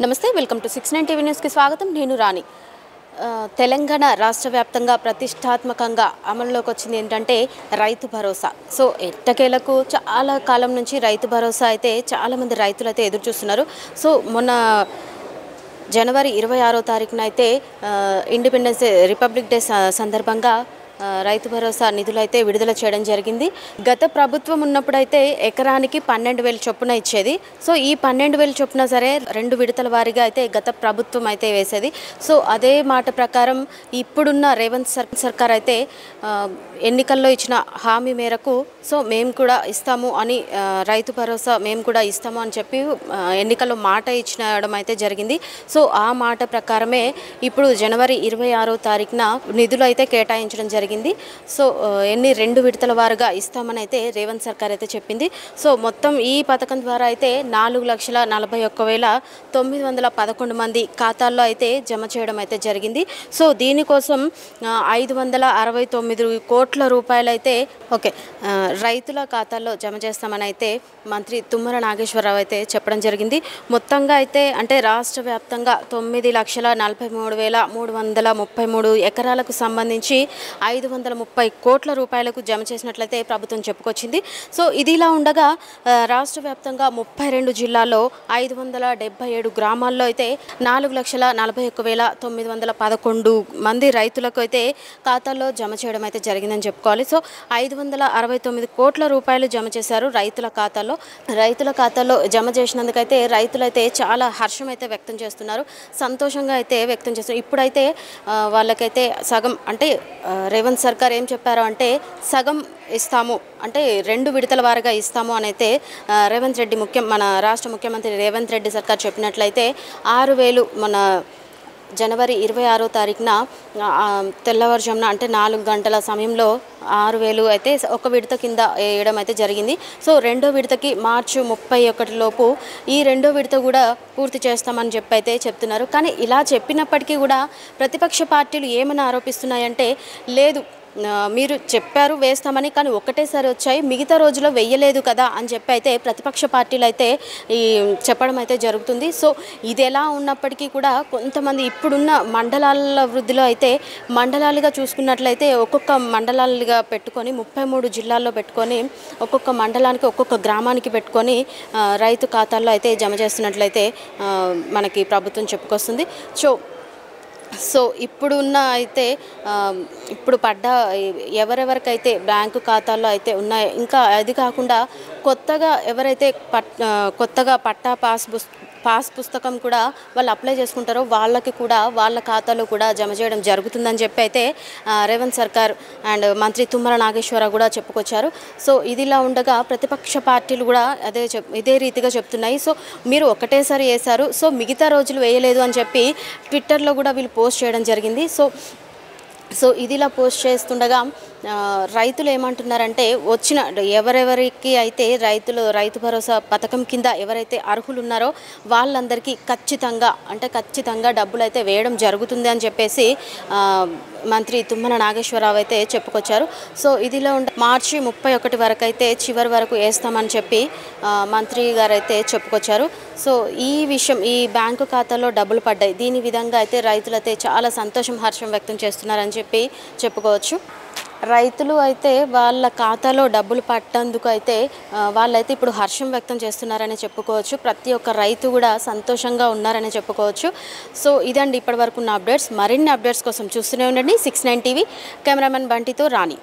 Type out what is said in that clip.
నమస్తే welcome to 69 TV news కి స్వాగతం నేను రాణి తెలంగాణ రాష్ట్ర వ్యాప్తంగా ప్రతిష్టాత్మకంగా అమలులోకి వచ్చింది ఏంటంటే రైతు భరోసా సో ఎట్టకేలకు చాలా కాలం నుంచి రైతు భరోసా అయితే చాలా మంది రైతులు అయితే ఎదురు చూస్తున్నారు సో మొన్న జనవరి 26వ తారీఖున అయితే ఇండిపెండెన్స్ రిపబ్లిక్ డే సందర్భంగా రైతు భరోసా నిధులు అయితే విడుదల చేయడం జరిగింది. గత ప్రభుత్వం ఉన్నప్పుడైతే ఎకరానికి 12,000 చొప్పున ఇచ్చేది. సో ఈ 12,000 చొప్పున సరే 2 విడతల వారీగా అయితే గత ప్రభుత్వం అయితే వేసేది. సో అదే మాట ప్రకారం ఇప్పుడున్న రేవంత్ సర్కార్ అయితే ఎన్నికల్లో ఇచ్చిన హామీ మేరకు సో మేము కూడా ఇస్తాము అని రైతు భరోసా మేము కూడా ఇస్తాము అని చెప్పి ఎన్నికల్లో మాట ఇచ్చడం అయితే జరిగింది. సో ఆ మాట ప్రకారమే ఇప్పుడు జనవరి 26వ తారీఖున నిధులు అయితే కేటాయించడం జరిగింది. సో 2 విడతల వారుగా ఇస్తామని అయితే రేవంత్ సర్కార్ అయితే చెప్పింది. సో మొత్తం ఈ పథకం ద్వారా అయితే 4,41,911 మంది ఖాతాల్లో అయితే జమ చేయడం అయితే జరిగింది. సో దీనికోసం 569 కోట్ల రూపాయలు అయితే రైతుల ఖాతాల్లో జమ చేస్తామని అయితే మంత్రి తుమ్మల నాగేశ్వరరావు అయితే చెప్పడం జరిగింది. మొత్తంగా అయితే అంటే రాష్ట్ర వ్యాప్తంగా 9,43,333 ఎకరాలకు సంబంధించి 530 కోట్ల రూపాయలకు జమ చేసినట్లయితే ప్రభుత్వం చెప్పుకొచ్చింది. సో ఇదిలా ఉండగా రాష్ట్ర వ్యాప్తంగా 32 జిల్లాల్లో 577 గ్రామాల్లో అయితే 4,41,911 మంది రైతులకు అయితే ఖాతాల్లో జమ చేయడం అయితే జరిగిందని చెప్పుకోవాలి. సో 569 కోట్ల రూపాయలు జమ చేశారు రైతుల ఖాతాల్లో జమ చేసినందుకైతే రైతులైతే చాలా హర్షం అయితే వ్యక్తం చేస్తున్నారు, సంతోషంగా అయితే వ్యక్తం చేస్తున్నారు. ఇప్పుడైతే వాళ్ళకైతే సగం అంటే రేవంత్ సర్కార్ ఏం చెప్పారు అంటే సగం ఇస్తాము అంటే 2 విడతల వారీగా ఇస్తాము అని అయితే మన రాష్ట్ర ముఖ్యమంత్రి రేవంత్ రెడ్డి సర్కార్ చెప్పినట్లయితే 6,000 మన జనవరి 26వ తారీఖున తెల్లవారుజామున అంటే 4 గంటల సమయంలో 6,000 అయితే ఒక విడత కింద వేయడం అయితే జరిగింది. సో 2వ విడతకి మార్చి 31 లోపు ఈ 2వ విడత కూడా పూర్తి చేస్తామని చెప్పి అయితే చెప్తున్నారు. కానీ ఇలా చెప్పినప్పటికీ కూడా ప్రతిపక్ష పార్టీలు ఏమని ఆరోపిస్తున్నాయంటే లేదు మీరు చెప్పారు వేస్తామని కానీ ఒకటేసారి వచ్చాయి మిగతా రోజుల్లో వెయ్యలేదు కదా అని చెప్పి అయితే ప్రతిపక్ష పార్టీలు అయితే చెప్పడం అయితే జరుగుతుంది. సో ఇది ఎలా ఉన్నప్పటికీ కూడా కొంతమంది ఇప్పుడున్న మండలాల వృద్ధిలో అయితే మండలాలుగా చూసుకున్నట్లయితే ఒక్కొక్క మండలాలుగా పెట్టుకొని 33 జిల్లాల్లో పెట్టుకొని ఒక్కొక్క మండలానికి ఒక్కొక్క గ్రామానికి పెట్టుకొని రైతు ఖాతాల్లో అయితే జమ చేస్తున్నట్లయితే మనకి ప్రభుత్వం చెప్పుకొస్తుంది. సో ఇప్పుడున్న అయితే ఇప్పుడు ఎవరెవరికైతే బ్యాంకు ఖాతాల్లో అయితే ఉన్నాయో ఇంకా అది కాకుండా కొత్తగా ఎవరైతే కొత్తగా పట్టా పాస్ పుస్తకం కూడా వాళ్ళు అప్లై చేసుకుంటారో వాళ్ళకి కూడా వాళ్ళ ఖాతాలో కూడా జమ చేయడం జరుగుతుందని చెప్పి అయితే రేవంత్ సర్కార్ అండ్ మంత్రి తుమ్మల నాగేశ్వరరావు కూడా చెప్పుకొచ్చారు. సో ఇదిలా ఉండగా ప్రతిపక్ష పార్టీలు కూడా ఇదే రీతిగా చెప్తున్నాయి. సో మీరు ఒకటేసారి వేశారు సో మిగతా రోజులు వేయలేదు అని చెప్పి ట్విట్టర్లో కూడా వీళ్ళు పోస్ట్ చేయడం జరిగింది. సో ఇదిలా పోస్ట్ చేస్తుండగా రైతులు ఏమంటున్నారంటే వచ్చిన ఎవరెవరికి అయితే రైతు భరోసా పథకం కింద ఎవరైతే అర్హులు ఉన్నారో వాళ్ళందరికీ ఖచ్చితంగా డబ్బులు అయితే వేయడం జరుగుతుంది అని చెప్పేసి మంత్రి తుమ్మల నాగేశ్వరరావు అయితే చెప్పుకొచ్చారు. సో ఇదిలో మార్చి 31 వరకు అయితే చివరి వరకు వేస్తామని చెప్పి మంత్రి గారు అయితే చెప్పుకొచ్చారు. సో ఈ విషయం ఈ బ్యాంకు ఖాతాలో డబ్బులు పడ్డాయి దీని విధంగా అయితే రైతులు అయితే చాలా హర్షం వ్యక్తం చేస్తున్నారని చెప్పి చెప్పుకోవచ్చు. రైతులు అయితే వాళ్ళ ఖాతాలో డబ్బులు పట్టేందుకు అయితే వాళ్ళైతే ఇప్పుడు హర్షం వ్యక్తం చేస్తున్నారని చెప్పుకోవచ్చు. ప్రతి ఒక్క రైతు కూడా సంతోషంగా ఉన్నారని చెప్పుకోవచ్చు. సో ఇదండి ఇప్పటి వరకు ఉన్న అప్డేట్స్. మరిన్ని అప్డేట్స్ కోసం చూస్తూనే ఉండండి 69 టీవీ. కెమెరామెన్ బంటితో రాణి.